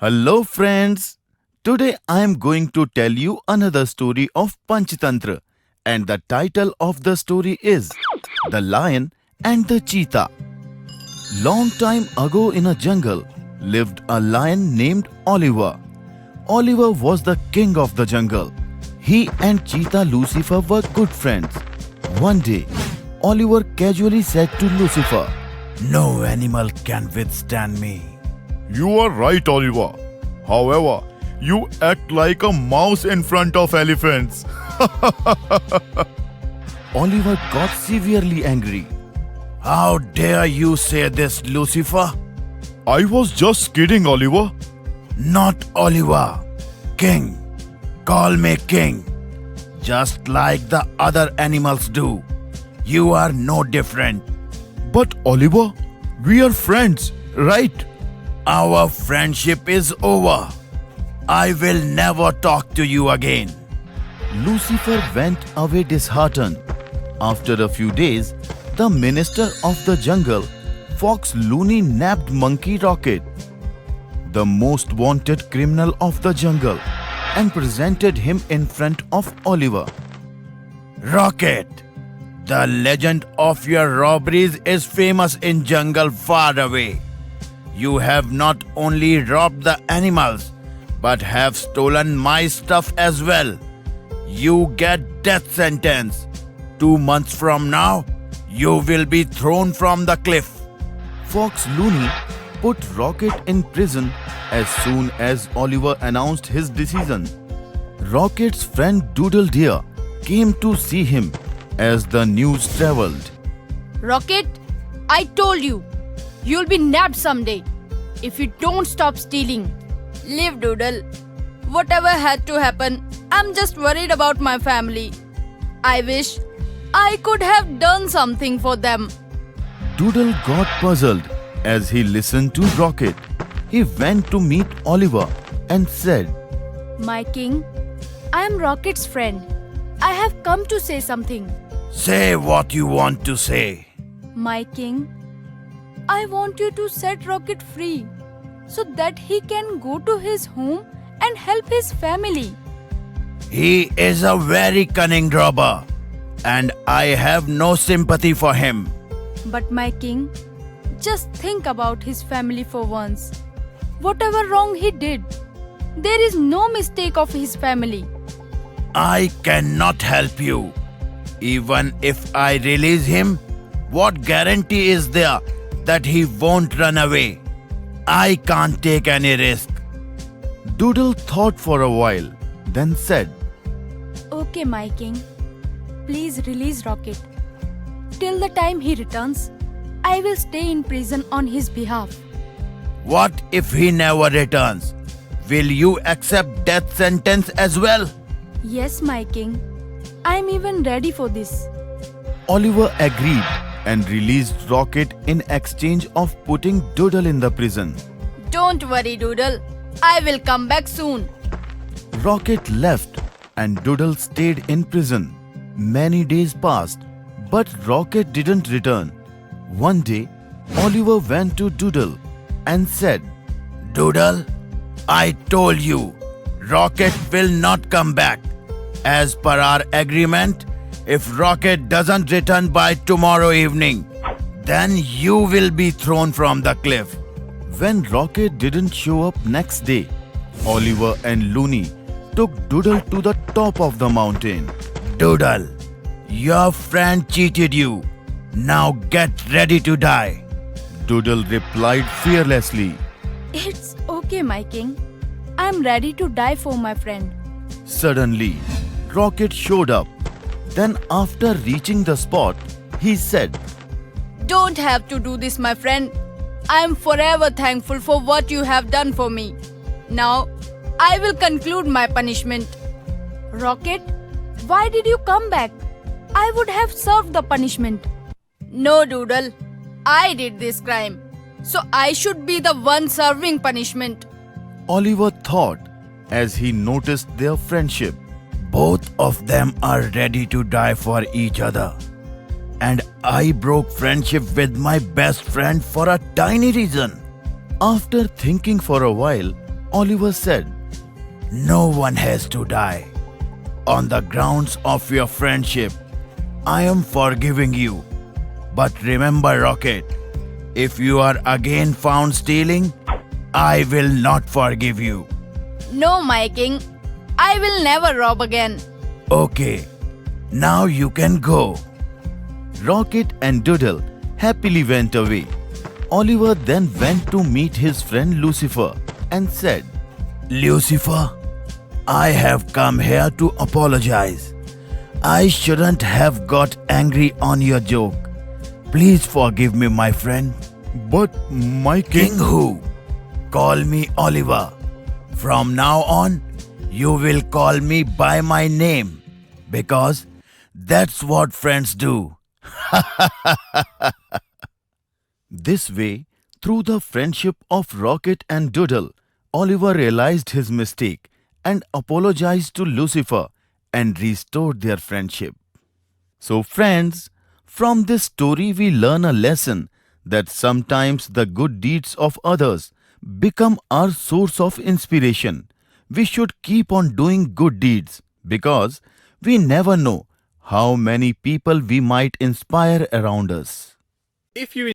Hello, friends. Today I am going to tell you another story of Panchtantra, and the title of the story is The Lion and the Cheetah. Long time ago in a jungle lived a lion named Oliver. Oliver was the king of the jungle. He and Cheetah Lucifer were good friends. One day, Oliver casually said to Lucifer, "No animal can withstand me." You are right, Oliver. However, you act like a mouse in front of elephants. Oliver got severely angry. "How dare you say this, Lucifer?" I was just kidding, Oliver. "Not Oliver. King. Call me king. Just like the other animals do. You are no different." But Oliver, we are friends, right? "Our friendship is over. I will never talk to you again." Lucifer went away disheartened. After a few days, the minister of the jungle, Fox Looney, nabbed Monkey Rocket, the most wanted criminal of the jungle, and presented him in front of Oliver. "Rocket, the legend of your robberies is famous in jungle far away. You have not only robbed the animals, but have stolen my stuff as well. You get death sentence. 2 months from now, you will be thrown from the cliff." Fox Looney put Rocket in prison as soon as Oliver announced his decision. Rocket's friend Doodle Deer came to see him as the news traveled. Rocket, I told you, you'll be nabbed someday if you don't stop stealing. Live, Doodle. Whatever had to happen, I'm just worried about my family. I wish I could have done something for them. Doodle got puzzled as he listened to Rocket. He went to meet Oliver and said, My king, I am Rocket's friend. I have come to say something. "Say what you want to say." My king, I want you to set Rocket free so that he can go to his home and help his family. "He is a very cunning robber, and I have no sympathy for him." But my king, just think about his family for once. Whatever wrong he did, there is no mistake of his family. "I cannot help you. Even if I release him, what guarantee is there that he won't run away? I can't take any risk." Doodle thought for a while, then said, Okay, my king, please release Rocket. Till the time he returns, I will stay in prison on his behalf. "What if he never returns? Will you accept death sentence as well?" Yes, my king, I am even ready for this. Oliver agreed and released Rocket in exchange of putting Doodle in the prison. Don't worry, Doodle. I will come back soon. Rocket left and Doodle stayed in prison. Many days passed, but Rocket didn't return. One day, Oliver went to Doodle and said, "Doodle, I told you, Rocket will not come back. As per our agreement, if Rocket doesn't return by tomorrow evening, then you will be thrown from the cliff." When Rocket didn't show up next day, Oliver and Looney took Doodle to the top of the mountain. "Doodle, your friend cheated you. Now get ready to die." Doodle replied fearlessly. It's okay, my king. I am ready to die for my friend. Suddenly, Rocket showed up. Then, after reaching the spot, he said, Don't have to do this, my friend. I am forever thankful for what you have done for me. Now, I will conclude my punishment. Rocket, why did you come back? I would have served the punishment. No, Doodle. I did this crime, so I should be the one serving punishment. Oliver thought as he noticed their friendship. Both of them are ready to die for each other. And I broke friendship with my best friend for a tiny reason. After thinking for a while, Oliver said, "No one has to die. On the grounds of your friendship, I am forgiving you. But remember, Rocket, if you are again found stealing, I will not forgive you." No, my king. I will never rob again. Okay, now you can go. Rocket and Doodle happily went away. Oliver then went to meet his friend Lucifer and said, "Lucifer, I have come here to apologize. I shouldn't have got angry on your joke. Please forgive me, my friend." But my King who? Call me Oliver. From now on, you will call me by my name because that's what friends do. This way, through the friendship of Rocket and Doodle, Oliver realized his mistake and apologized to Lucifer and restored their friendship. So, friends, from this story we learn a lesson that sometimes the good deeds of others become our source of inspiration. We should keep on doing good deeds because we never know how many people we might inspire around us. If you